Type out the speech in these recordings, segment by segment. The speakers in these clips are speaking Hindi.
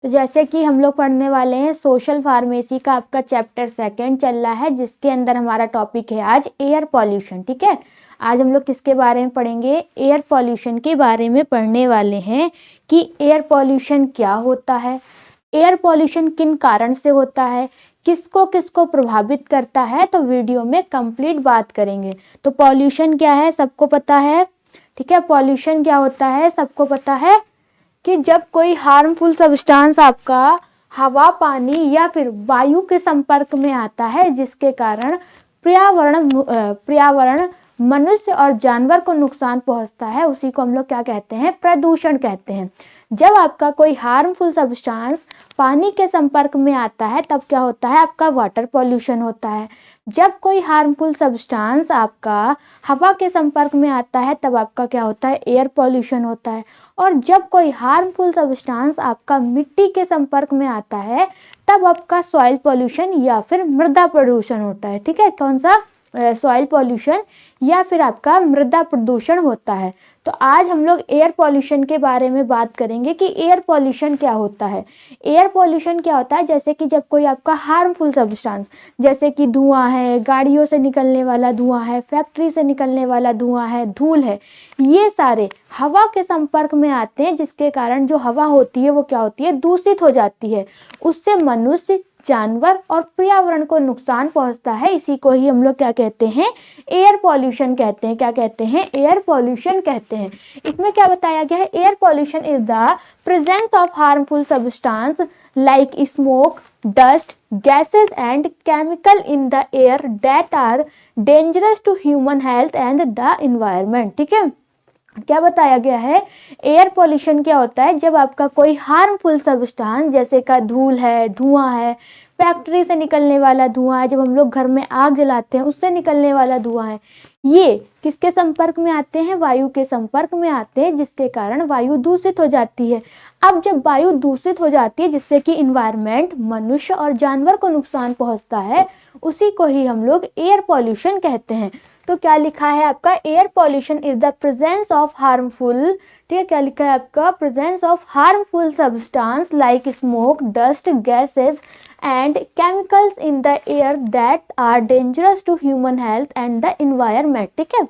तो जैसे कि हम लोग पढ़ने वाले हैं सोशल फार्मेसी का आपका चैप्टर 2 चल रहा है, जिसके अंदर हमारा टॉपिक है आज एयर पॉल्यूशन। ठीक है, आज हम लोग किसके बारे में पढ़ेंगे? एयर पॉल्यूशन के बारे में पढ़ने वाले हैं कि एयर पॉल्यूशन क्या होता है, एयर पॉल्यूशन किन कारण से होता है, किसको किसको प्रभावित करता है। तो वीडियो में कंप्लीट बात करेंगे। तो पॉल्यूशन क्या है सबको पता है। ठीक है, पॉल्यूशन क्या होता है सबको पता है कि जब कोई हार्मफुल सब्सटेंस आपका हवा, पानी या फिर वायु के संपर्क में आता है, जिसके कारण पर्यावरण मनुष्य और जानवर को नुकसान पहुंचता है, उसी को हम लोग क्या कहते हैं? प्रदूषण कहते हैं। जब आपका कोई हार्मफुल सब्सटेंस पानी के संपर्क में आता है तब क्या होता है? आपका वाटर पॉल्यूशन होता है। जब कोई हार्मफुल सब्सटेंस आपका हवा के संपर्क में आता है तब आपका क्या होता है? एयर पॉल्यूशन होता है। और जब कोई हार्मफुल सब्सटेंस आपका मिट्टी के संपर्क में आता है तब आपका सॉइल पॉल्यूशन या फिर मृदा प्रदूषण होता है। ठीक है, कौन सा? सॉइल पॉल्यूशन या फिर आपका मृदा प्रदूषण होता है। तो आज हम लोग एयर पॉल्यूशन के बारे में बात करेंगे कि एयर पॉल्यूशन क्या होता है। एयर पॉल्यूशन क्या होता है? जैसे कि जब कोई आपका हार्मफुल सब्सटेंस, जैसे कि धुआं है, गाड़ियों से निकलने वाला धुआं है, फैक्ट्री से निकलने वाला धुआं है, धूल है, ये सारे हवा के संपर्क में आते हैं, जिसके कारण जो हवा होती है वो क्या होती है? दूषित हो जाती है। उससे मनुष्य, जानवर और पर्यावरण को नुकसान पहुंचता है। इसी को ही हम लोग क्या कहते हैं? एयर पॉल्यूशन कहते हैं। क्या कहते हैं? एयर पॉल्यूशन कहते हैं। इसमें क्या बताया गया है? Air pollution is the presence of harmful substance like smoke, dust, gases and chemical in the air that are dangerous to human health and the environment। ठीक है, क्या बताया गया है? एयर पॉल्यूशन क्या होता है? जब आपका कोई हार्मफुल सब्सटेंस, जैसे का धूल है, धुआं है, फैक्ट्री से निकलने वाला धुआं है, जब हम लोग घर में आग जलाते हैं उससे निकलने वाला धुआं है, ये किसके संपर्क में आते हैं? वायु के संपर्क में आते हैं, जिसके कारण वायु दूषित हो जाती है। अब जब वायु दूषित हो जाती है, जिससे कि इन्वायरमेंट, मनुष्य और जानवर को नुकसान पहुंचता है, उसी को ही हम लोग एयर पॉल्यूशन कहते हैं। तो क्या लिखा है आपका? Air pollution is the presence of harmful, ठीक है, क्या लिखा है आपका? Presence of harmful substance like smoke, dust, gases and chemicals in the air that are dangerous to human health and the environment. ठीक है,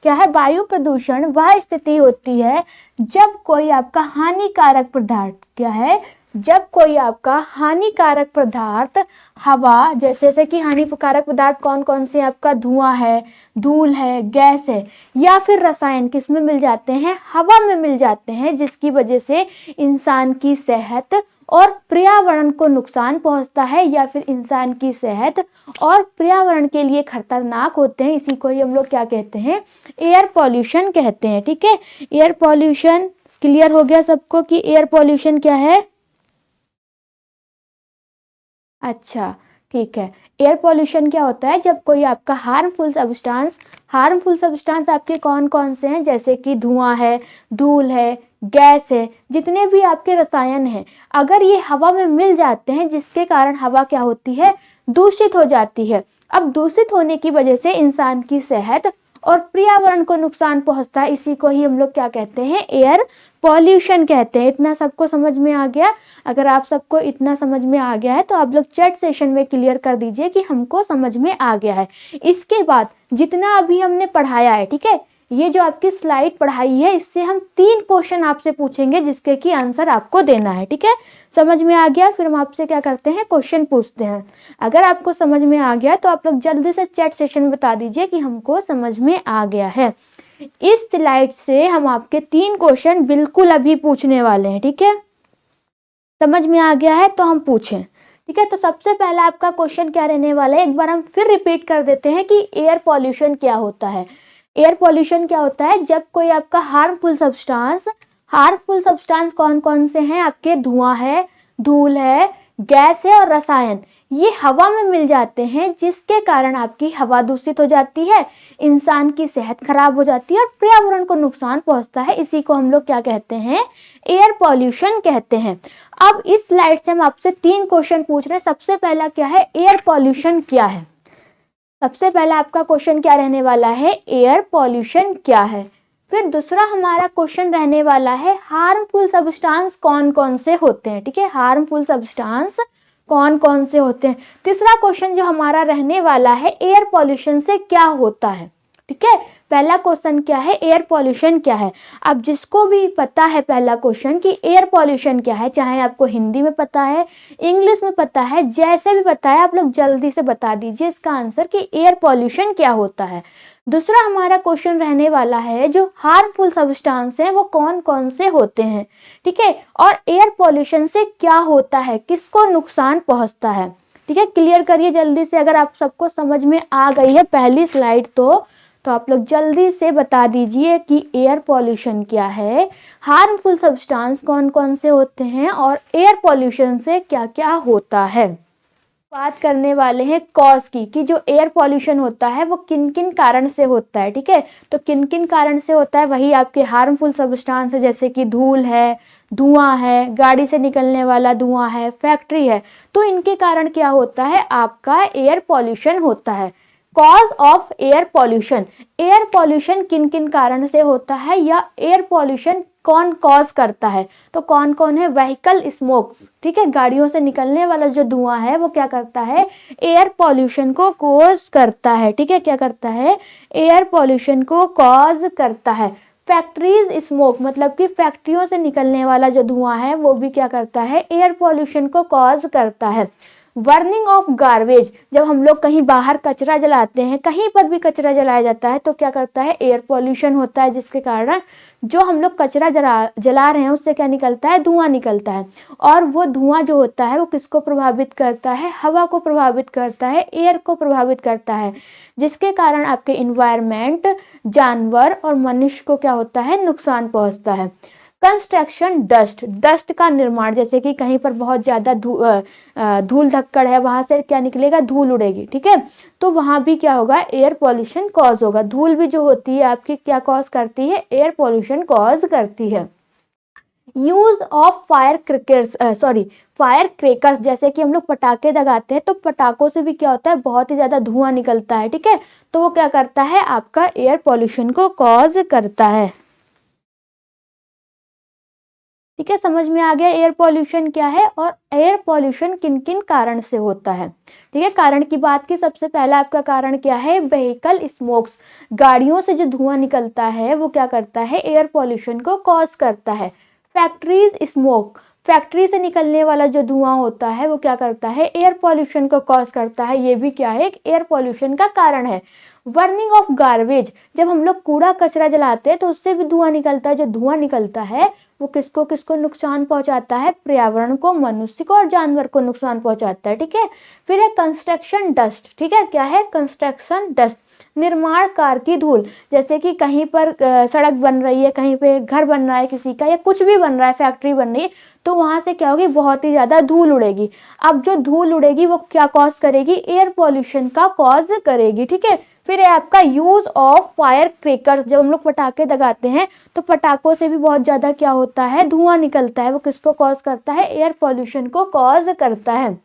क्या है? वायु प्रदूषण वह स्थिति होती है जब कोई आपका हानिकारक पदार्थ, क्या है? जब कोई आपका हानिकारक पदार्थ हवा, जैसे कि हानिकारक पदार्थ कौन कौन से? आपका धुआं है, धूल है, गैस है, या फिर रसायन किस में मिल जाते हैं? हवा में मिल जाते हैं, जिसकी वजह से इंसान की सेहत और पर्यावरण को नुकसान पहुंचता है, या फिर इंसान की सेहत और पर्यावरण के लिए खतरनाक होते हैं। इसी को ही हम लोग क्या कहते हैं? एयर पॉल्यूशन कहते हैं। ठीक है, एयर पॉल्यूशन क्लियर हो गया सबको कि एयर पॉल्यूशन क्या है? अच्छा, ठीक है। एयर पॉल्यूशन क्या होता है? जब कोई आपका हार्मफुल सब्सटेंस आपके कौन कौन से हैं? जैसे कि धुआं है, धूल है, गैस है, जितने भी आपके रसायन हैं, अगर ये हवा में मिल जाते हैं, जिसके कारण हवा क्या होती है? दूषित हो जाती है। अब दूषित होने की वजह से इंसान की सेहत और पर्यावरण को नुकसान पहुंचता है। इसी को ही हम लोग क्या कहते हैं? एयर पॉल्यूशन कहते हैं। इतना सबको समझ में आ गया? अगर आप सबको इतना समझ में आ गया है तो आप लोग चैट सेशन में क्लियर कर दीजिए कि हमको समझ में आ गया है। इसके बाद जितना अभी हमने पढ़ाया है, ठीक है, ये जो आपकी स्लाइड पढ़ाई है, इससे हम 3 क्वेश्चन आपसे पूछेंगे, जिसके की आंसर आपको देना है। ठीक है, समझ में आ गया? फिर हम आपसे क्या करते हैं? क्वेश्चन पूछते हैं। अगर आपको समझ में आ गया तो आप लोग जल्दी से चैट सेशन में बता दीजिए कि हमको समझ में आ गया है। इस स्लाइड से हम आपके 3 क्वेश्चन बिल्कुल अभी पूछने वाले हैं। ठीक है, समझ में आ गया है तो हम पूछें। ठीक है, तो सबसे पहला आपका क्वेश्चन क्या रहने वाला है? एक बार हम फिर रिपीट कर देते हैं कि एयर पॉल्यूशन क्या होता है। एयर पॉल्यूशन क्या होता है? जब कोई आपका हार्मफुल सब्सटेंस कौन कौन से हैं? आपके धुआं है, धूल है, गैस है और रसायन, ये हवा में मिल जाते हैं, जिसके कारण आपकी हवा दूषित हो जाती है, इंसान की सेहत खराब हो जाती है और पर्यावरण को नुकसान पहुंचता है। इसी को हम लोग क्या कहते हैं? एयर पॉल्यूशन कहते हैं। अब इस स्लाइड से हम आपसे 3 क्वेश्चन पूछ रहे हैं। सबसे पहला क्या है? एयर पॉल्यूशन क्या है? सबसे पहला आपका क्वेश्चन क्या रहने वाला है? एयर पॉल्यूशन क्या है? फिर दूसरा हमारा क्वेश्चन रहने वाला है हार्मफुल सब्सटेंस कौन कौन से होते हैं, ठीक है, हार्मफुल सब्सटेंस कौन कौन से होते हैं। तीसरा क्वेश्चन जो हमारा रहने वाला है एयर पॉल्यूशन से क्या होता है, ठीक है। पहला क्वेश्चन क्या है, एयर पॉल्यूशन क्या है। अब जिसको भी पता है पहला क्वेश्चन कि एयर पॉल्यूशन क्या है, चाहे आपको हिंदी में पता है, इंग्लिश में पता है, जैसे भी पता है, आप लोग जल्दी से बता दीजिए इसका आंसर कि एयर पॉल्यूशन क्या होता है। दूसरा हमारा क्वेश्चन रहने वाला है जो हार्मफुल सब्सटेंस हैं वो कौन कौन से होते हैं, ठीक है, और एयर पॉल्यूशन से क्या होता है, किसको नुकसान पहुंचता है, ठीक है। क्लियर करिए जल्दी से, अगर आप सबको समझ में आ गई है पहली स्लाइड तो आप लोग जल्दी से बता दीजिए कि एयर पॉल्यूशन क्या है, हार्मफुल सब्सटेंस कौन कौन से होते हैं और एयर पॉल्यूशन से क्या क्या होता है। बात करने वाले हैं कॉज की कि जो एयर पॉल्यूशन होता है वो किन किन कारण से होता है, ठीक है। तो किन किन कारण से होता है, वही आपके हार्मफुल सब्सटेंस है, जैसे कि धूल है, धुआं है, गाड़ी से निकलने वाला धुआं है, फैक्ट्री है, तो इनके कारण क्या होता है, आपका एयर पॉल्यूशन होता है। Cause of air pollution, air pollution किन किन कारण से होता है या एयर पॉल्यूशन कौन कॉज करता है, तो कौन कौन है, व्हीकल स्मोक्स, ठीक है, गाड़ियों से निकलने वाला जो धुआं है वो क्या करता है, एयर पॉल्यूशन को कॉज करता है, ठीक है, क्या करता है, एयर पॉल्यूशन को कॉज करता है। फैक्ट्रीज स्मोक मतलब कि फैक्ट्रियों से निकलने वाला जो धुआं है वो भी क्या करता है, एयर पॉल्यूशन को कॉज करता है। बर्निंग ऑफ गार्बेज, जब हम लोग कहीं बाहर कचरा जलाते हैं, कहीं पर भी कचरा जलाया जाता है तो क्या करता है, एयर पॉल्यूशन होता है, जिसके कारण जो हम लोग कचरा जला रहे हैं उससे क्या निकलता है, धुआं निकलता है, और वो धुआं जो होता है वो किसको प्रभावित करता है, हवा को प्रभावित करता है, एयर को प्रभावित करता है, जिसके कारण आपके इन्वायरमेंट, जानवर और मनुष्य को क्या होता है, नुकसान पहुंचता है। कंस्ट्रक्शन डस्ट, डस्ट का निर्माण, जैसे कि कहीं पर बहुत ज्यादा धूल धक्कड़ है, वहां से क्या निकलेगा, धूल उड़ेगी, ठीक है, तो वहां भी क्या होगा, एयर पॉल्यूशन कॉज होगा। धूल भी जो होती है आपकी क्या कॉज करती है, एयर पॉल्यूशन कॉज करती है। यूज ऑफ फायर क्रेकर्स, जैसे कि हम लोग पटाखे दगाते हैं तो पटाखों से भी क्या होता है, बहुत ही ज्यादा धुआं निकलता है, ठीक है, तो वो क्या करता है, आपका एयर पॉल्यूशन को कॉज करता है। ठीक है, समझ में आ गया एयर पॉल्यूशन क्या है और एयर पॉल्यूशन किन किन कारण से होता है। ठीक है, कारण की बात की, सबसे पहला आपका कारण क्या है, व्हीकल स्मोक्स, गाड़ियों से जो धुआं निकलता है वो क्या करता है, एयर पॉल्यूशन को कॉज करता है। फैक्ट्रीज स्मोक, फैक्ट्री से निकलने वाला जो धुआं होता है वो क्या करता है, एयर पॉल्यूशन को कॉज करता है, ये भी क्या है, एक एयर पॉल्यूशन का कारण है। बर्निंग ऑफ गार्बेज, जब हम लोग कूड़ा कचरा जलाते हैं तो उससे भी धुआं निकलता है, जो धुआं निकलता है वो किसको किसको नुकसान पहुंचाता है, पर्यावरण को, मनुष्य को और जानवर को नुकसान पहुंचाता है। ठीक है, फिर है कंस्ट्रक्शन डस्ट। ठीक है, क्या है, कंस्ट्रक्शन डस्ट, निर्माण कार्य की धूल, जैसे कि कहीं पर सड़क बन रही है, कहीं पे घर बन रहा है किसी का, या कुछ भी बन रहा है, फैक्ट्री बन रही है, तो वहां से क्या होगी, बहुत ही ज्यादा धूल उड़ेगी। अब जो धूल उड़ेगी वो क्या कॉज करेगी, एयर पॉल्यूशन का कॉज करेगी। ठीक है, फिर है आपका यूज ऑफ फायर क्रेकर्स, जब हम लोग पटाखे दगाते हैं तो पटाखों से भी बहुत ज्यादा क्या होता है, धुआं निकलता है, वो किसको कॉज करता है, एयर पॉल्यूशन को कॉज करता है।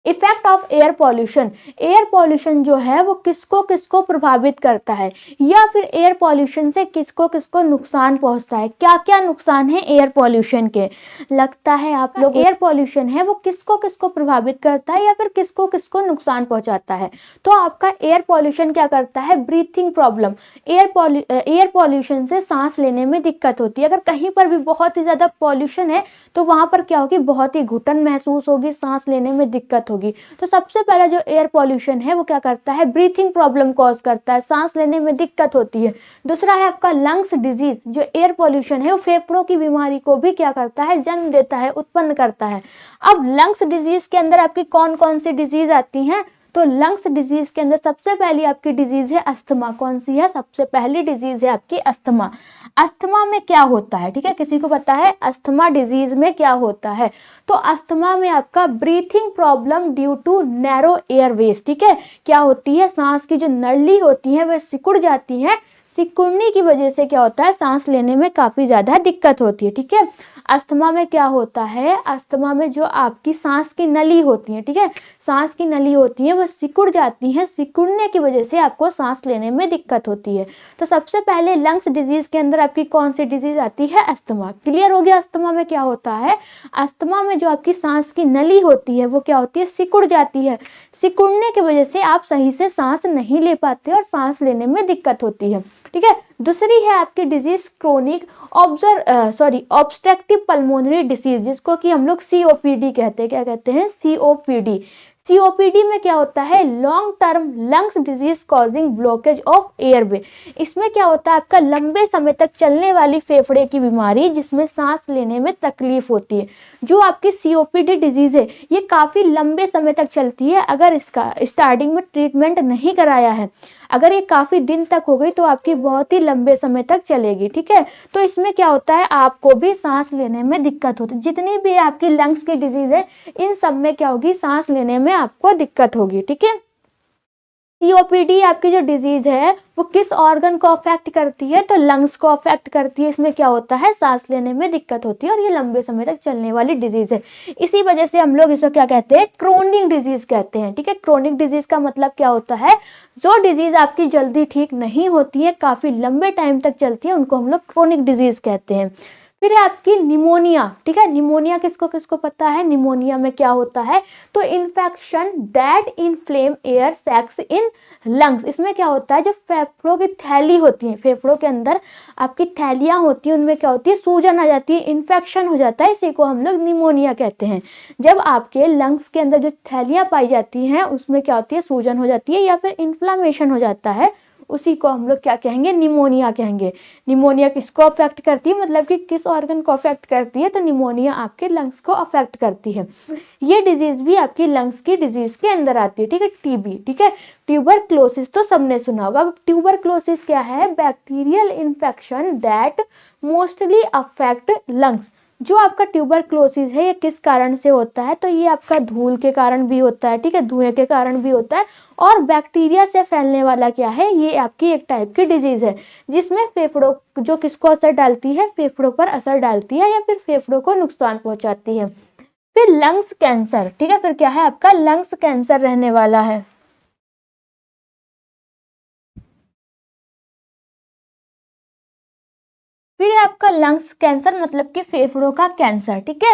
Effect of air pollution, air pollution जो है वो किसको किसको प्रभावित करता है, या फिर एयर पॉल्यूशन से किसको किसको नुकसान पहुंचता है, क्या क्या नुकसान है एयर पॉल्यूशन के। लगता है आप लोग एयर पॉल्यूशन है वो किसको किसको प्रभावित करता है या फिर किसको किसको नुकसान पहुंचाता है। तो आपका एयर पॉल्यूशन क्या करता है, ब्रीथिंग प्रॉब्लम, एयर पॉल्यूशन से सांस लेने में दिक्कत होती है। अगर कहीं पर भी बहुत ही ज्यादा पॉल्यूशन है तो वहां पर क्या होगी, बहुत ही घुटन महसूस होगी, सांस लेने में दिक्कत होगी। तो सबसे पहला जो एयर पॉल्यूशन है वो क्या करता है, ब्रीथिंग प्रॉब्लम कॉज करता है, सांस लेने में दिक्कत होती है। दूसरा है आपका लंग्स डिजीज, जो एयर पॉल्यूशन है वो फेफड़ों की बीमारी को भी क्या करता है, जन्म देता है, उत्पन्न करता है। अब लंग्स डिजीज के अंदर आपकी कौन कौन सी डिजीज आती हैं, तो लंग्स डिजीज के अंदर सबसे पहली आपकी डिजीज है अस्थमा। कौन सी है, सबसे पहली डिजीज है आपकी अस्थमा। अस्थमा में क्या होता है, ठीक है, किसी को पता है अस्थमा डिजीज में क्या होता है, तो अस्थमा में आपका breathing problem due to narrow airways. ठीक है, क्या होती है, सांस की जो नली होती है वह सिकुड़ जाती है, सिकुड़ने की वजह से क्या होता है, सांस लेने में काफी ज्यादा दिक्कत होती है। ठीक है, अस्थमा में क्या होता है, अस्थमा में जो आपकी सांस की नली होती है, ठीक है, सांस की नली होती है वो सिकुड़ जाती है, सिकुड़ने की वजह से आपको सांस लेने में दिक्कत होती है। तो सबसे पहले लंग्स डिजीज के अंदर आपकी कौन सी डिजीज आती है, अस्थमा। क्लियर हो गया। अस्थमा में क्या होता है, अस्थमा में जो आपकी सांस की नली होती है वो क्या होती है, सिकुड़ जाती है, सिकुड़ने की वजह से आप सही से सांस नहीं ले पाते और सांस लेने में दिक्कत होती है, ठीक है। दूसरी है आपकी disease chronic obstructive pulmonary disease, जिसको कि हम लोग COPD कहते हैं। क्या कहते हैं, COPD। COPD में क्या होता है, long term lungs disease causing blockage of airway. इसमें क्या होता है, आपका लंबे समय तक चलने वाली फेफड़े की बीमारी जिसमें सांस लेने में तकलीफ होती है। जो आपकी COPD डिजीज है ये काफी लंबे समय तक चलती है। अगर इसका स्टार्टिंग में ट्रीटमेंट नहीं कराया है, अगर ये काफी दिन तक हो गई तो आपकी बहुत ही लंबे समय तक चलेगी, ठीक है। तो इसमें क्या होता है, आपको भी सांस लेने में दिक्कत होती है। जितनी भी आपकी लंग्स की डिजीज है इन सब में क्या होगी, सांस लेने में आपको दिक्कत होगी, ठीक है। COPD आपकी जो डिजीज है वो किस ऑर्गन को अफेक्ट करती है, तो लंग्स को अफेक्ट करती है। इसमें क्या होता है, सांस लेने में दिक्कत होती है और ये लंबे समय तक चलने वाली डिजीज है। इसी वजह से हम लोग इसको क्या कहते हैं, क्रोनिक डिजीज कहते हैं, ठीक है। क्रोनिक डिजीज का मतलब क्या होता है, जो डिजीज आपकी जल्दी ठीक नहीं होती है, काफी लंबे टाइम तक चलती है, उनको हम लोग क्रोनिक डिजीज कहते हैं। फिर है आपकी निमोनिया, ठीक है। निमोनिया किसको किसको पता है, निमोनिया में क्या होता है, तो infection that inflame air sacs in lungs. इसमें क्या होता है, जो फेफड़ों की थैली होती है, फेफड़ों के अंदर आपकी थैलियां होती हैं, उनमें क्या होती है, सूजन आ जाती है, इन्फेक्शन हो जाता है, इसी को हम लोग निमोनिया कहते हैं। जब आपके लंग्स के अंदर जो थैलियां पाई जाती हैं उसमें क्या होती है, सूजन हो जाती है या फिर इन्फ्लामेशन हो जाता है, उसी को हम लोग क्या कहेंगे, निमोनिया कहेंगे। निमोनिया किसको अफेक्ट करती है, मतलब कि किस ऑर्गन को अफेक्ट करती है, तो निमोनिया आपके लंग्स को अफेक्ट करती है। ये डिजीज भी आपकी लंग्स की डिजीज के अंदर आती है, ठीक है। TB, ठीक है। ट्यूबरक्लोसिस तो सबने सुना होगा। ट्यूबरक्लोसिस क्या है, bacterial infection that mostly affect lungs. जो आपका ट्यूबरक्लोसिस है ये किस कारण से होता है, तो ये आपका धूल के कारण भी होता है, ठीक है, धुएं के कारण भी होता है, और बैक्टीरिया से फैलने वाला क्या है, ये आपकी एक टाइप की डिजीज है जिसमें फेफड़ों जो किसको असर डालती है, फेफड़ों पर असर डालती है या फिर फेफड़ों को नुकसान पहुंचाती है। फिर लंग्स कैंसर, ठीक है, फिर क्या है आपका लंग्स कैंसर रहने वाला है। फिर आपका लंग्स कैंसर मतलब कि फेफड़ों का कैंसर, ठीक है।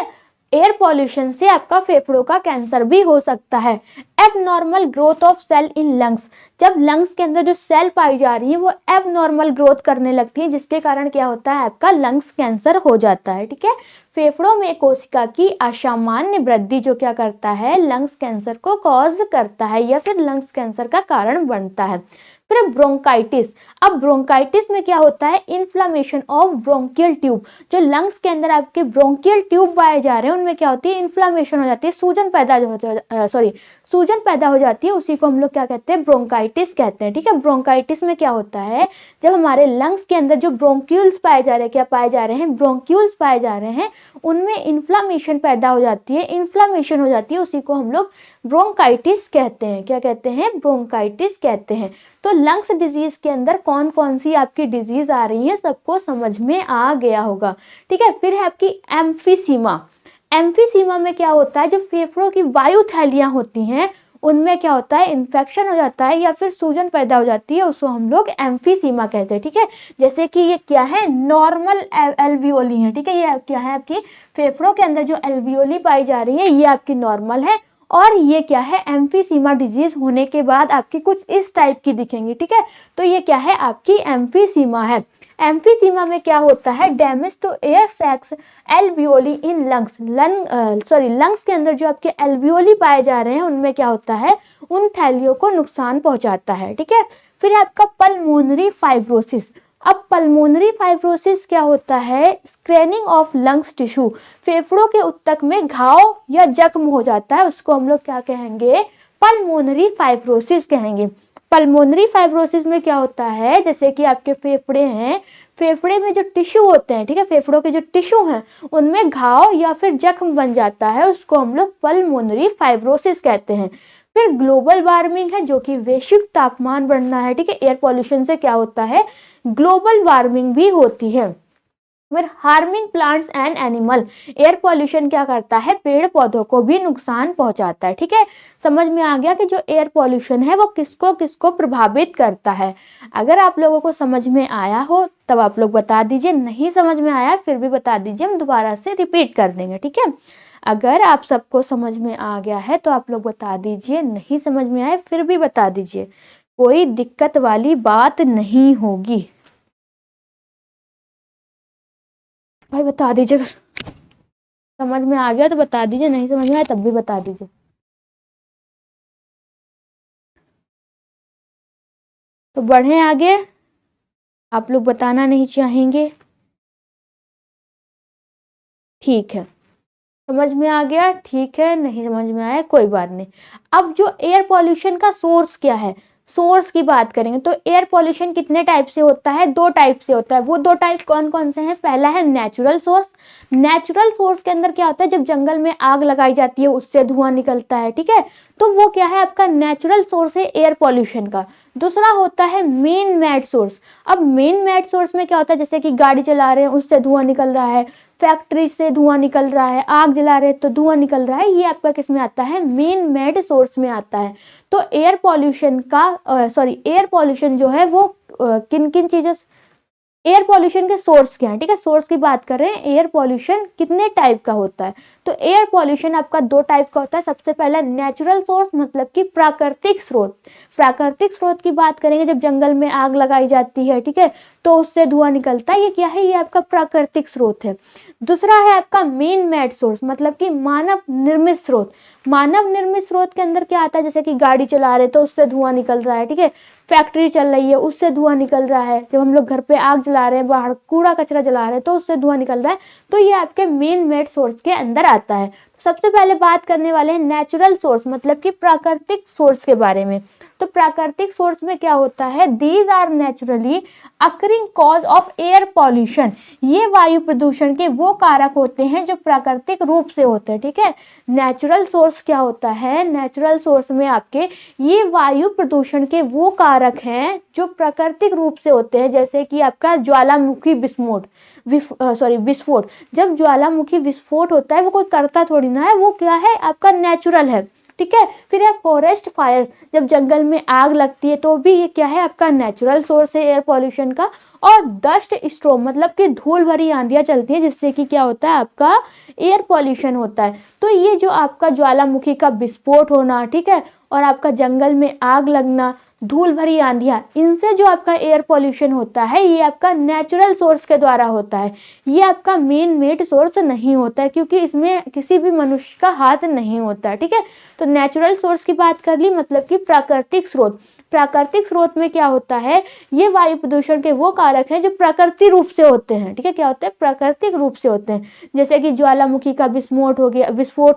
एयर पॉल्यूशन से आपका फेफड़ों का कैंसर भी हो सकता है। Abnormal growth of cell in lungs, जब लंग्स के अंदर जो सेल पाई जा रही है वो एबनॉर्मल ग्रोथ करने लगती है, जिसके कारण क्या होता है, आपका लंग्स कैंसर हो जाता है, ठीक है। फेफड़ों में कोशिका की असामान्य वृद्धि जो क्या करता है, लंग्स कैंसर को कॉज करता है या फिर लंग्स कैंसर का कारण बनता है। फिर ब्रोंकाइटिस, अब ब्रोंकाइटिस में क्या होता है, इन्फ्लामेशन ऑफ ब्रोंकियल ट्यूब। जो लंग्स के अंदर आपके ब्रोंकियल ट्यूब पाए जा रहे हैं उनमें क्या होती है, इन्फ्लामेशन हो जाती है, सूजन पैदा हो जाती है, उसी को हम लोग क्या कहते हैं, ब्रोंकाइटिस कहते हैं, ठीक है। ब्रोंकाइटिस में क्या होता है, जब हमारे लंग्स के अंदर जो ब्रोंक्यूल्स पाए जा रहे हैं, क्या पाए जा रहे हैं, ब्रोंक्यूल्स पाए जा रहे हैं, उनमें इन्फ्लामेशन पैदा हो जाती है, इन्फ्लामेशन हो जाती है, उसी को हम लोग ब्रोंकाइटिस कहते हैं। क्या कहते हैं, ब्रोंकाइटिस कहते हैं। तो लंग्स डिजीज के अंदर कौन कौन सी आपकी डिजीज आ रही है सबको समझ में आ गया होगा, ठीक है। फिर है आपकी एम्फीसीमा। एम्फीसीमा में क्या होता है, जो फेफड़ों की वायु थैलियां होती हैं उनमें क्या होता है, इन्फेक्शन हो जाता है या फिर सूजन पैदा हो जाती है, उसको हम लोग एम्फीसीमा कहते हैं, ठीक है। जैसे कि ये क्या है, नॉर्मल एल्वियोली है, ठीक है। ये क्या है, आपकी फेफड़ों के अंदर जो एल्वियोली पाई जा रही है ये आपकी नॉर्मल है, और ये क्या है, एम्फीसीमा डिजीज होने के बाद आपकी कुछ इस टाइप की दिखेंगी, ठीक है। तो ये क्या है, आपकी एम्फीसीमा है। एम्फीसीमा में क्या होता है, damage to air sacs alveoli in lungs, lungs के अंदर जो आपके एल्वियोली पाए जा रहे हैं उनमें क्या होता है, उन थैलियों को नुकसान पहुंचाता है, ठीक है। फिर आपका पल्मोनरी फाइब्रोसिस। अब पल्मोनरी फाइब्रोसिस क्या होता है, स्क्रैनिंग ऑफ लंग्स टिश्यू, फेफड़ों के उत्तक में घाव या जख्म हो जाता है, उसको हम लोग क्या कहेंगे, पल्मोनरी फाइब्रोसिस कहेंगे। पल्मोनरी फाइब्रोसिस में क्या होता है, जैसे कि आपके फेफड़े हैं, फेफड़े में जो टिश्यू होते हैं, ठीक है, फेफड़ों के जो टिश्यू हैं उनमें घाव या फिर जख्म बन जाता है, उसको हम लोग पल्मोनरी फाइब्रोसिस कहते हैं। फिर ग्लोबल वार्मिंग है, जो कि वैश्विक तापमान बढ़ना है, ठीक है। एयर पॉल्यूशन से क्या होता है, ग्लोबल वार्मिंग भी होती है। फिर harming plants and animal, air pollution क्या करता है, पेड़ पौधों को भी नुकसान पहुंचाता है। ठीक है, समझ में आ गया कि जो एयर पॉल्यूशन है वो किसको किसको प्रभावित करता है। अगर आप लोगों को समझ में आया हो तब आप लोग बता दीजिए, नहीं समझ में आया फिर भी बता दीजिए, हम दोबारा से रिपीट कर देंगे। ठीक है, अगर आप सबको समझ में आ गया है तो आप लोग बता दीजिए, नहीं समझ में आए फिर भी बता दीजिए, कोई दिक्कत वाली बात नहीं होगी। भाई बता दीजिए, समझ में आ गया तो बता दीजिए, नहीं समझ में आया तब भी बता दीजिए। तो बढ़े आगे, आप लोग बताना नहीं चाहेंगे, ठीक है, समझ में आ गया, ठीक है, नहीं समझ में आया कोई बात नहीं। अब जो एयर पॉल्यूशन का सोर्स क्या है, सोर्स की बात करेंगे तो एयर पॉल्यूशन कितने टाइप से होता है, दो टाइप से होता है। वो दो टाइप कौन कौन से हैं, पहला है नेचुरल सोर्स। नेचुरल सोर्स के अंदर क्या होता है, जब जंगल में आग लगाई जाती है उससे धुआं निकलता है। ठीक है, तो वो क्या है, आपका नेचुरल सोर्स है एयर पॉल्यूशन का। दूसरा होता है मेन मेड सोर्स। अब मेन मेड सोर्स में क्या होता है, जैसे कि गाड़ी चला रहे हैं उससे धुआं निकल रहा है, फैक्ट्री से धुआं निकल रहा है, आग जला रहे हैं तो धुआं निकल रहा है, ये आपका किस में आता है, मेन मेड सोर्स में आता है। तो एयर पॉल्यूशन का एयर पॉल्यूशन जो है वो किन किन चीजों, एयर पॉल्यूशन के सोर्स क्या है। ठीक है, सोर्स की बात कर रहे हैं, एयर पॉल्यूशन कितने टाइप का होता है। तो एयर पॉल्यूशन आपका दो टाइप का होता है। सबसे पहला नेचुरल सोर्स, मतलब कि प्राकृतिक स्रोत। प्राकृतिक स्रोत की बात करेंगे, जब जंगल में आग लगाई जाती है, ठीक है, तो उससे धुआं निकलता है, ये क्या है, ये आपका प्राकृतिक स्रोत है। दूसरा है आपका मेन मेड सोर्स, मतलब कि मानव निर्मित स्रोत। मानव निर्मित स्रोत के अंदर क्या आता है, जैसे कि गाड़ी चला रहे तो उससे धुआं निकल रहा है। ठीक है, फैक्ट्री चल रही है उससे धुआं निकल रहा है, जब हम लोग घर पे आग जला रहे हैं, बाहर कूड़ा कचरा जला रहे हैं तो उससे धुआं निकल रहा है, तो ये आपके मेन मेड सोर्स के अंदर आता है। सबसे पहले बात करने वाले हैं नेचुरल सोर्स, मतलब कि प्राकृतिक सोर्स के बारे में। तो प्राकृतिक सोर्स में क्या होता है, these are naturally occurring cause of air pollution. ये वायु प्रदूषण के वो कारक होते हैं जो प्राकृतिक रूप से होते हैं। ठीक है, नेचुरल सोर्स क्या होता है, नेचुरल सोर्स में आपके ये वायु प्रदूषण के वो कारक हैं जो प्राकृतिक रूप से होते हैं, जैसे कि आपका ज्वालामुखी विस्फोट। जब ज्वालामुखी विस्फोट होता है वो कोई करता थोड़ी ना है, वो क्या है, आपका नेचुरल है। ठीक है, फिर है फॉरेस्ट फायर्स, जब जंगल में आग लगती है तो भी ये क्या है, आपका नेचुरल सोर्स है एयर पॉल्यूशन का। और डस्ट स्टॉर्म, मतलब कि धूल भरी आंधियां चलती है जिससे कि क्या होता है, आपका एयर पॉल्यूशन होता है। तो ये जो आपका ज्वालामुखी का विस्फोट होना, ठीक है, और आपका जंगल में आग लगना, धूल भरी आंधियां, इनसे जो आपका एयर पॉल्यूशन होता है ये आपका नेचुरल सोर्स के द्वारा होता है। ये आपका मेन मेड सोर्स नहीं होता है, क्योंकि इसमें किसी भी मनुष्य का हाथ नहीं होता है। ठीक है, तो नेचुरल सोर्स की बात कर ली, मतलब कि प्राकृतिक स्रोत। प्राकृतिक स्रोत में क्या होता है, ये वायु प्रदूषण के वो कारक हैं जो प्रकृति रूप से होते हैं। ठीक है, क्या होते हैं, प्राकृतिक रूप से होते हैं, जैसे कि ज्वालामुखी का विस्फोट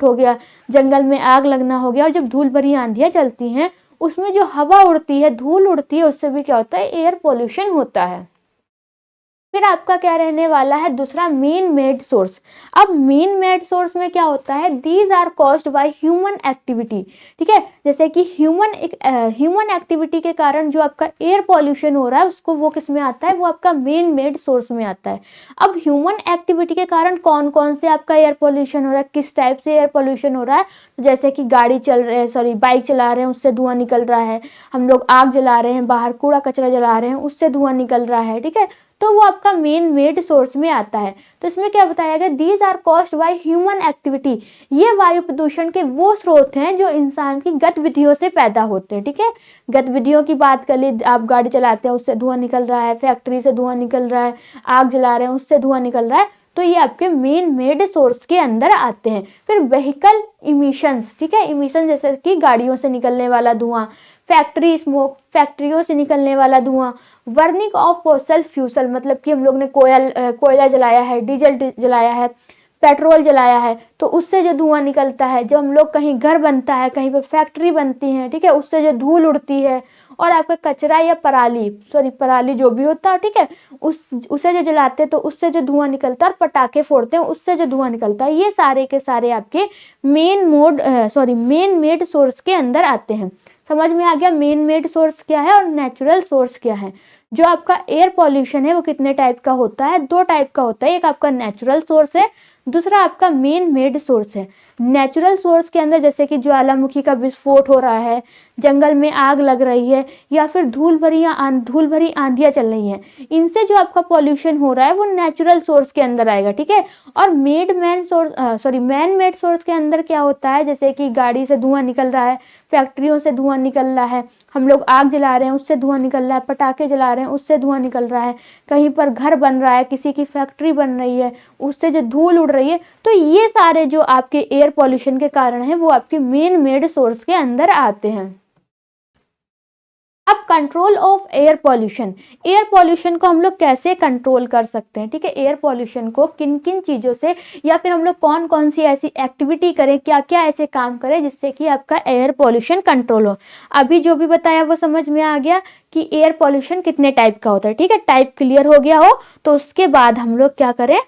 हो गया, जंगल में आग लगना हो गया, और जब धूल भरी आंधियां चलती हैं उसमें जो हवा उड़ती है, धूल उड़ती है, उससे भी क्या होता है, एयर पोल्यूशन होता है। फिर आपका क्या रहने वाला है, दूसरा मेन मेड सोर्स। अब मेन मेड सोर्स में क्या होता है, these are caused by human activity. ठीक है, जैसे कि ह्यूमन एक्टिविटी के कारण जो आपका एयर पॉल्यूशन हो रहा है उसको वो किस में आता है, वो आपका मेन मेड सोर्स में आता है। अब ह्यूमन एक्टिविटी के कारण कौन कौन से आपका एयर पॉल्यूशन हो रहा है, किस टाइप से एयर पॉल्यूशन हो रहा है, जैसे कि बाइक चला रहे हैं उससे धुआं निकल रहा है, हम लोग आग जला रहे हैं, बाहर कूड़ा कचरा जला रहे हैं उससे धुआं निकल रहा है। ठीक है, तो वो आपका मेन मेड सोर्स में आता है। तो इसमें क्या बताया गया, these are caused by human activity. ये वायु प्रदूषण के वो स्रोत हैं जो इंसान की गतिविधियों से पैदा होते हैं। ठीक है, गतिविधियों की बात कर ली, आप गाड़ी चलाते हैं उससे धुआं निकल रहा है, फैक्ट्री से धुआं निकल रहा है, आग जला रहे हैं उससे धुआं निकल रहा है, तो ये आपके मेन मेड सोर्स के अंदर आते हैं। फिर व्हीकल इमिशंस, ठीक है, इमिशन जैसे कि गाड़ियों से निकलने वाला धुआं, फैक्ट्री स्मोक, फैक्ट्रियों से निकलने वाला धुआं, बर्निंग ऑफ फॉसल फ्यूसल, मतलब कि हम लोग ने कोयला जलाया है, डीजल जलाया है, पेट्रोल जलाया है, तो उससे जो धुआं निकलता है, जब हम लोग कहीं घर बनता है, कहीं पे फैक्ट्री बनती है, ठीक है, उससे जो धूल उड़ती है, और आपका कचरा या पराली जो भी होता है, ठीक है, उसे जो जलाते हैं तो उससे जो धुआं निकलता है, और पटाखे फोड़ते हैं उससे जो धुआं निकलता है, ये सारे के सारे आपके मेन मेड सोर्स के अंदर आते हैं। समझ में आ गया मेन मेड सोर्स क्या है और नेचुरल सोर्स क्या है। जो आपका एयर पॉल्यूशन है वो कितने टाइप का होता है? 2 टाइप का होता है। एक आपका नेचुरल सोर्स है, दूसरा आपका मैन मेड सोर्स है। नेचुरल सोर्स के अंदर जैसे कि ज्वालामुखी का विस्फोट हो रहा है, जंगल में आग लग रही है, या फिर धूल भरी आंधियां चल रही हैं, इनसे जो आपका पॉल्यूशन हो रहा है वो नेचुरल सोर्स के अंदर आएगा, ठीक है। और मैन मेड सोर्स के अंदर क्या होता है, जैसे कि गाड़ी से धुआं निकल रहा है, फैक्ट्रियों से धुआं निकल रहा है, हम लोग आग जला रहे हैं उससे धुआं निकल रहा है, पटाखे जला रहे हैं उससे धुआं निकल रहा है, कहीं पर घर बन रहा है, किसी की फैक्ट्री बन रही है, उससे जो धूल उड़ रही है, तो ये सारे जो आपके एयर पॉल्यूशन के कारण है वो आपके मेन मेड सोर्स के अंदर आते हैं। अब कंट्रोल ऑफ एयर पॉल्यूशन को हम लोग कैसे कंट्रोल कर सकते हैं, ठीक है। एयर पॉल्यूशन को किन किन चीज़ों से, या फिर हम लोग कौन कौन सी ऐसी एक्टिविटी करें, क्या क्या ऐसे काम करें जिससे कि आपका एयर पॉल्यूशन कंट्रोल हो। अभी जो भी बताया वो समझ में आ गया कि एयर पॉल्यूशन कितने टाइप का होता है, ठीक है। टाइप क्लियर हो गया हो तो उसके बाद हम लोग क्या करें,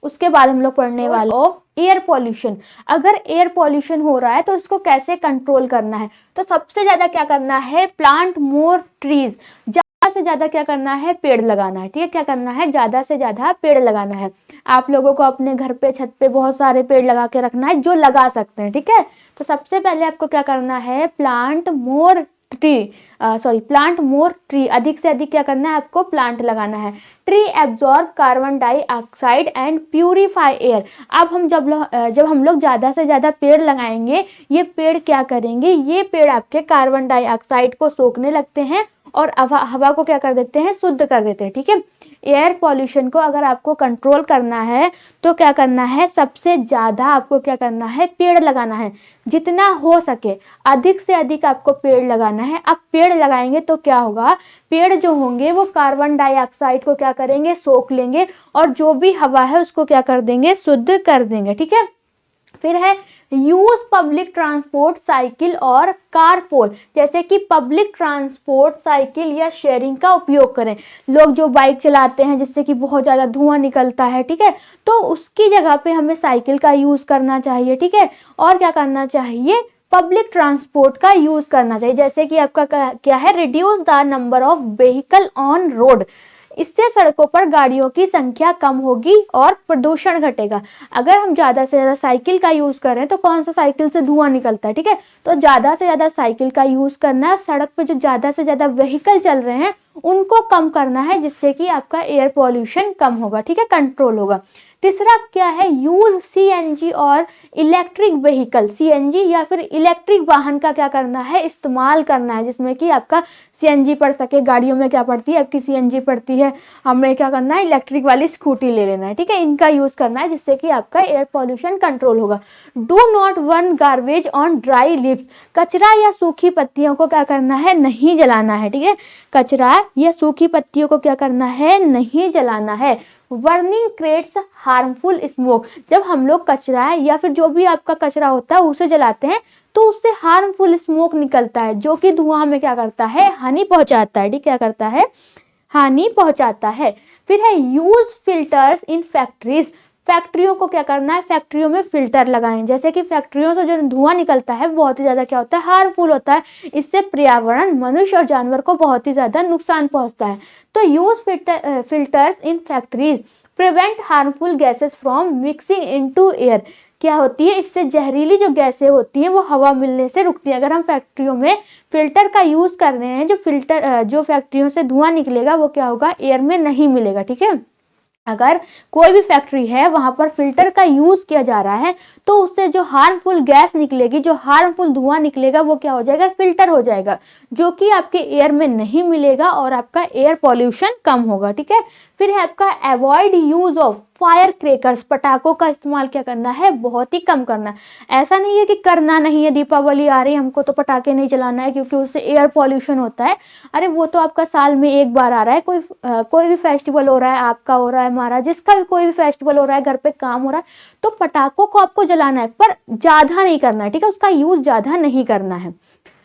उसके बाद हम लोग पढ़ने वाले ऑफ एयर पॉल्यूशन। अगर एयर पॉल्यूशन हो रहा है तो इसको कैसे कंट्रोल करना है, तो सबसे ज्यादा क्या करना है, प्लांट मोर ट्रीज, ज्यादा से ज्यादा क्या करना है, पेड़ लगाना है, ठीक है। क्या करना है, ज्यादा से ज्यादा पेड़ लगाना है। आप लोगों को अपने घर पे छत पे बहुत सारे पेड़ लगा के रखना है, जो लगा सकते हैं, ठीक है। तो सबसे पहले आपको क्या करना है, प्लांट मोर ट्री, अधिक से अधिक क्या करना है आपको, प्लांट लगाना है। Tree absorb carbon dioxide and purify air. अब जब हम लोग ज्यादा से ज्यादा पेड़ लगाएंगे, ये पेड़ क्या करेंगे, ये पेड़ आपके कार्बन डाइऑक्साइड को सोखने लगते हैं और हवा को क्या कर देते हैं, शुद्ध कर देते हैं, ठीक है। एयर पॉल्यूशन को अगर आपको कंट्रोल करना है तो क्या करना है, सबसे ज्यादा आपको क्या करना है, पेड़ लगाना है। जितना हो सके अधिक से अधिक आपको पेड़ लगाना है। अब पेड़ लगाएंगे तो क्या होगा, पेड़ जो होंगे वो कार्बन डाइऑक्साइड को क्या करेंगे, सोख लेंगे, और जो भी हवा है उसको क्या कर देंगे, शुद्ध कर देंगे, ठीक है। फिर है यूज पब्लिक ट्रांसपोर्ट, साइकिल और कारपोल, जैसे कि पब्लिक ट्रांसपोर्ट, साइकिल या शेयरिंग का उपयोग करें। लोग जो बाइक चलाते हैं जिससे कि बहुत ज़्यादा धुआं निकलता है, ठीक है, तो उसकी जगह पे हमें साइकिल का यूज़ करना चाहिए, ठीक है। और क्या करना चाहिए, पब्लिक ट्रांसपोर्ट का यूज करना चाहिए। जैसे कि आपका क्या है, reduce the number of vehicle on road, इससे सड़कों पर गाड़ियों की संख्या कम होगी और प्रदूषण घटेगा। अगर हम ज्यादा से ज्यादा साइकिल का यूज करें तो कौन सा, साइकिल से धुआं निकलता है, ठीक है। तो ज्यादा से ज्यादा साइकिल का यूज करना है। सड़क पे जो ज्यादा से ज्यादा व्हीकल चल रहे हैं उनको कम करना है, जिससे कि आपका एयर पॉल्यूशन कम होगा, ठीक है, कंट्रोल होगा। तीसरा क्या है, यूज सीएनजी और इलेक्ट्रिक व्हीकल, सीएनजी या फिर इलेक्ट्रिक वाहन का क्या करना है, इस्तेमाल करना है, जिसमें कि आपका सीएनजी पड़ सके। गाड़ियों में क्या पड़ती है, आपकी सीएनजी पड़ती है, हमें क्या करना है, इलेक्ट्रिक वाली स्कूटी ले लेना है, ठीक है। इनका यूज करना है जिससे कि आपका एयर पॉल्यूशन कंट्रोल होगा। Do not burn garbage on dry leaves, कचरा या सूखी पत्तियों को क्या करना है, नहीं जलाना है, ठीक है। कचरा या सूखी पत्तियों को क्या करना है, नहीं जलाना है। बर्निंग क्रिएट्स हार्मफुल स्मोक, जब हम लोग कचरा या फिर जो भी आपका कचरा होता है उसे जलाते हैं तो उससे हार्मफुल स्मोक निकलता है, जो कि धुआं में क्या करता है, हानि पहुंचाता है, ठीक, क्या करता है, हानि पहुंचाता है। फिर है यूज फिल्टर्स इन फैक्ट्रीज, फैक्ट्रियों को क्या करना है, फैक्ट्रियों में फिल्टर लगाएं। जैसे कि फैक्ट्रियों से जो धुआं निकलता है बहुत ही ज्यादा क्या होता है, हार्मफुल होता है, इससे पर्यावरण, मनुष्य और जानवर को बहुत ही ज्यादा नुकसान पहुंचता है। तो use filters in factories prevent harmful gases from mixing into air, क्या होती है, इससे जहरीली जो गैसें होती हैं वो हवा मिलने से रुकती है। अगर हम फैक्ट्रियों में फिल्टर का यूज कर रहे हैं, जो फैक्ट्रियों से धुआं निकलेगा वो क्या होगा, एयर में नहीं मिलेगा, ठीक है। अगर कोई भी फैक्ट्री है वहां पर फिल्टर का यूज किया जा रहा है तो उससे जो हार्मफुल गैस निकलेगी, जो हार्मफुल धुआं निकलेगा वो क्या हो जाएगा, फिल्टर हो जाएगा, जो कि आपके एयर में नहीं मिलेगा और आपका एयर पॉल्यूशन कम होगा, ठीक है। फिर है आपका avoid use of fire crackers, पटाखों का इस्तेमाल क्या करना है, बहुत ही कम करना है। ऐसा नहीं है कि करना नहीं है, दीपावली आ रही है हमको तो पटाखे नहीं चलाना है क्योंकि उससे एयर पॉल्यूशन होता है। अरे वो तो आपका साल में एक बार आ रहा है, कोई भी फेस्टिवल हो रहा है, आपका हो रहा है, हमारा, जिसका भी कोई भी फेस्टिवल हो रहा है, घर पे काम हो रहा है, तो पटाखों को आपको जलाना है पर ज्यादा नहीं करना है, ठीक है, उसका यूज ज्यादा नहीं करना है।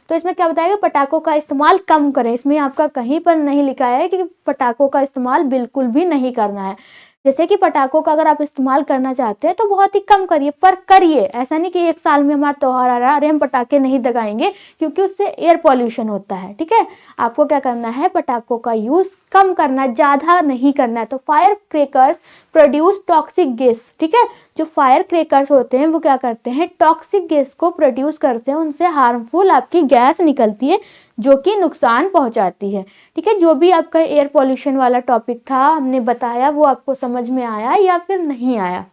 तो इसमें क्या बताएगा, पटाखों का इस्तेमाल कम करें। इसमें आपका कहीं पर नहीं लिखा है कि पटाखों का इस्तेमाल बिल्कुल भी नहीं करना है। जैसे कि पटाखों का अगर आप इस्तेमाल करना चाहते हैं तो बहुत ही कम करिए, पर करिए। ऐसा नहीं कि एक साल में हमारा त्योहार आ रहा है, अरे हम पटाखे नहीं दगाएंगे, क्योंकि उससे एयर पॉल्यूशन होता है। ठीक है, आपको क्या करना है, पटाखों का यूज कम करना, ज्यादा नहीं करना है। तो fire crackers produce toxic gas. ठीक है, जो फायर क्रैकर्स होते हैं वो क्या करते हैं, टॉक्सिक गैस को प्रोड्यूस करते हैं, उनसे हार्मफुल आपकी गैस निकलती है जो कि नुकसान पहुंचाती है। ठीक है, जो भी आपका एयर पॉल्यूशन वाला टॉपिक था हमने बताया, वो आपको समझ में आया या फिर नहीं आया?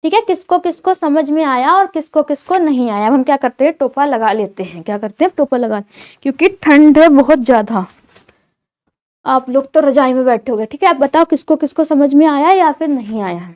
ठीक है, किसको किसको समझ में आया और किसको किसको नहीं आया? हम क्या करते हैं, टोपा लगा लेते हैं। क्या करते हैं, टोपा लगा, क्योंकि ठंड है बहुत ज्यादा। आप लोग तो रजाई में बैठे हो गए। ठीक है, आप बताओ किसको किसको समझ में आया या फिर नहीं आया?